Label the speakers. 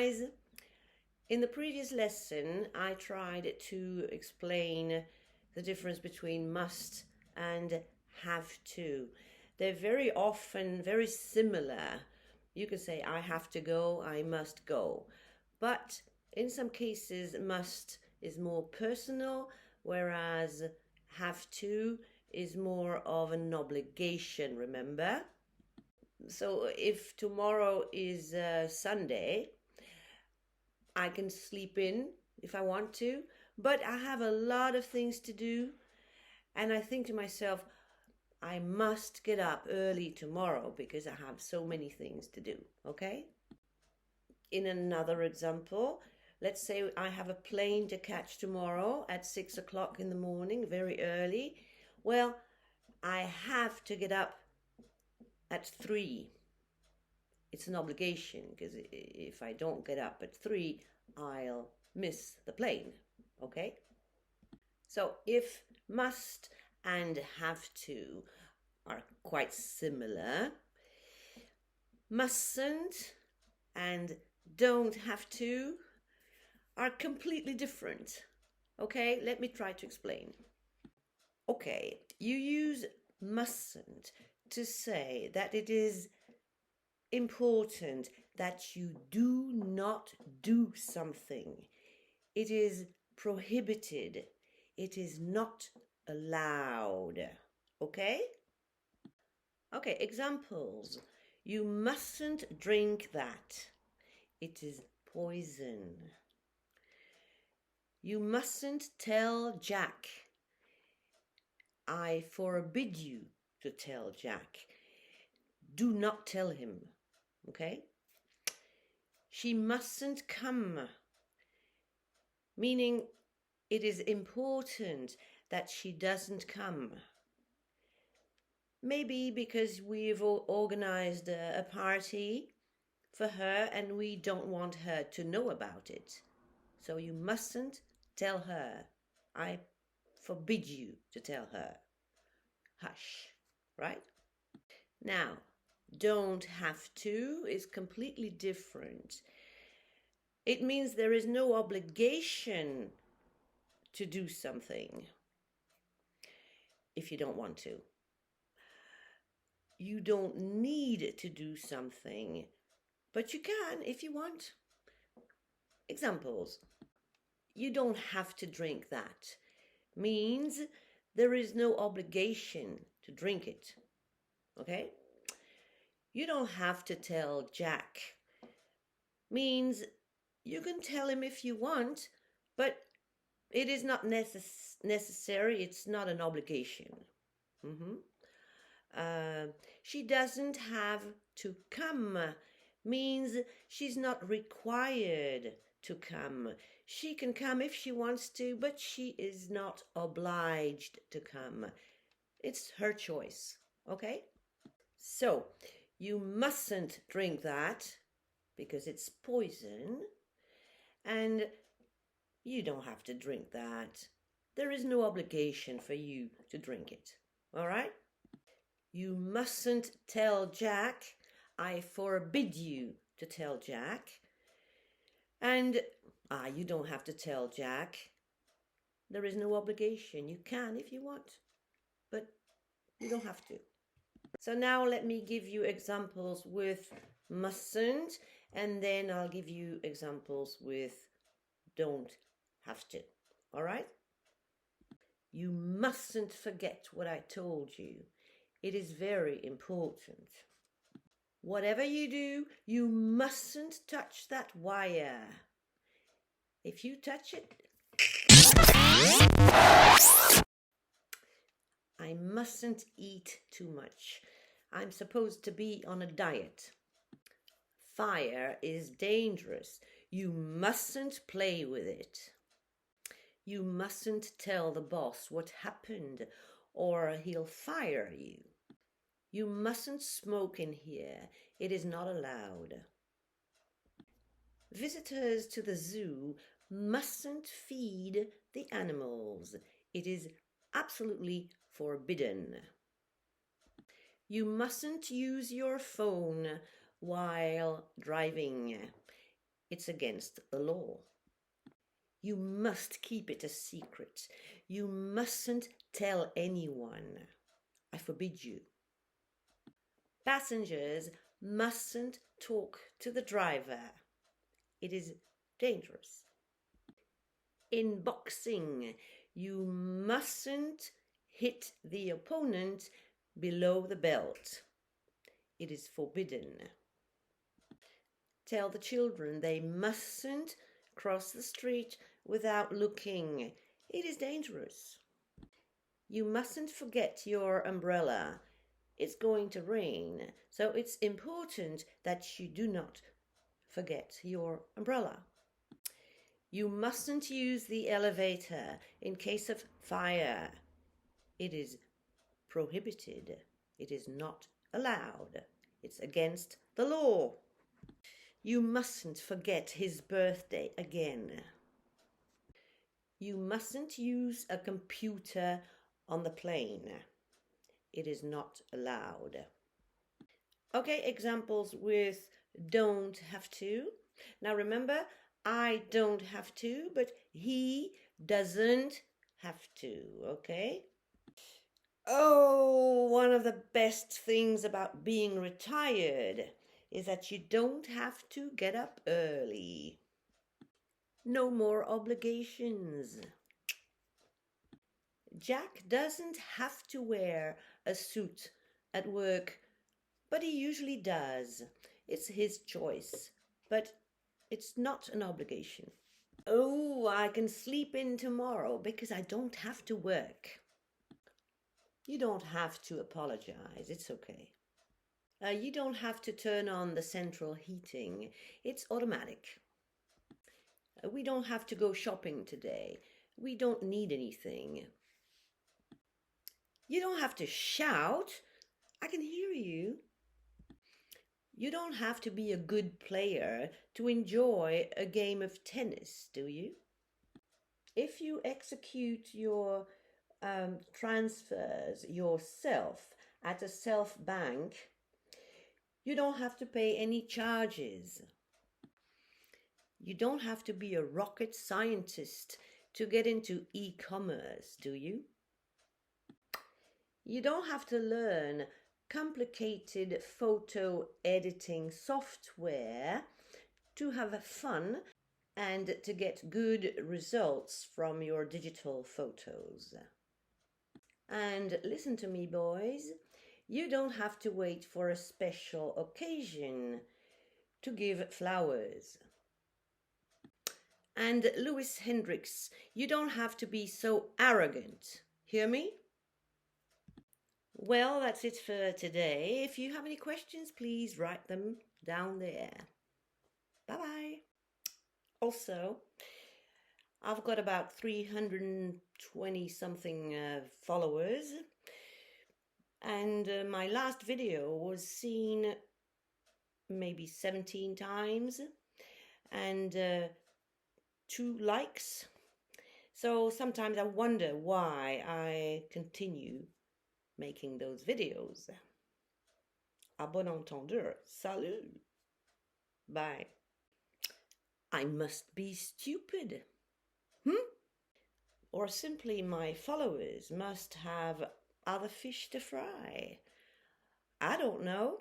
Speaker 1: guys, in the previous lesson I tried to explain the difference between must and have to. They're very often very similar. You can say I have to go, I must go. But in some cases must is more personal, whereas have to is more of an obligation, remember? So if tomorrow is Sunday, I can sleep in if I want to, but I have a lot of things to do, and I think to myself, I must get up early tomorrow because I have so many things to do, okay? In another example, let's say I have a plane to catch tomorrow at 6 o'clock in the morning, very early. Well, I have to get up at 3. It's an obligation, because if I don't get up at 3, I'll miss the plane, okay? So if must and have to are quite similar, mustn't and don't have to are completely different, okay? Let me try to explain. Okay, you use mustn't to say that it is important that you do not do something. It is prohibited. It is not allowed. Okay? Okay, examples. You mustn't drink that. It is poison. You mustn't tell Jack. I forbid you to tell Jack. Do not tell him. Okay? She mustn't come, meaning it is important that she doesn't come. Maybe because we've organized a party for her and we don't want her to know about it. So you mustn't tell her. I forbid you to tell her. Hush, right? Now, don't have to is completely different. It means there is no obligation to do something if you don't want to. You don't need to do something, but you can if you want. Examples. You don't have to drink that means there is no obligation to drink it. Okay? You don't have to tell Jack means you can tell him if you want, but it is not necessary. It's not an obligation. She doesn't have to come means she's not required to come. She can come if she wants to, but she is not obliged to come. It's her choice, okay? So, you mustn't drink that because it's poison, and you don't have to drink that. There is no obligation for you to drink it, all right? You mustn't tell Jack. I forbid you to tell Jack. And you don't have to tell Jack. There is no obligation. You can if you want, but you don't have to. So now let me give you examples with mustn't, and then I'll give you examples with don't have to. All right? You mustn't forget what I told you. It is very important. Whatever you do, you mustn't touch that wire. If you touch it, I mustn't eat too much. I'm supposed to be on a diet. Fire is dangerous. You mustn't play with it. You mustn't tell the boss what happened, or he'll fire you. You mustn't smoke in here. It is not allowed. Visitors to the zoo mustn't feed the animals. It is absolutely forbidden. You mustn't use your phone while driving. It's against the law. You must keep it a secret. You mustn't tell anyone. I forbid you. Passengers mustn't talk to the driver. It is dangerous. In boxing, you mustn't hit the opponent below the belt. It is forbidden. Tell the children they mustn't cross the street without looking. It is dangerous. You mustn't forget your umbrella. It's going to rain, so it's important that you do not forget your umbrella. You mustn't use the elevator in case of fire. It is prohibited. It is not allowed. It's against the law. You mustn't forget his birthday again. You mustn't use a computer on the plane. It is not allowed. Okay, examples with don't have to. Now remember, I don't have to, but he doesn't have to, okay? Oh, one of the best things about being retired is that you don't have to get up early. No more obligations. Jack doesn't have to wear a suit at work, but he usually does. It's his choice, but it's not an obligation. Oh, I can sleep in tomorrow because I don't have to work. You don't have to apologize. It's okay. You don't have to turn on the central heating. It's automatic. We don't have to go shopping today. We don't need anything. You don't have to shout. I can hear you. You don't have to be a good player to enjoy a game of tennis, do you? If you execute your transfers yourself at a self-bank, you don't have to pay any charges. You don't have to be a rocket scientist to get into e-commerce, do you? You don't have to learn complicated photo editing software to have fun and to get good results from your digital photos. And listen to me, boys, you don't have to wait for a special occasion to give flowers. And Lewis Hendricks, you don't have to be so arrogant. Hear me? Well, that's it for today. If you have any questions, please write them down there. Bye-bye. Also, I've got about 320 something followers, and my last video was seen maybe 17 times and 2 likes. So sometimes I wonder why I continue making those videos. À bon entendeur. Salut. Bye. I must be stupid. Or simply my followers must have other fish to fry. I don't know.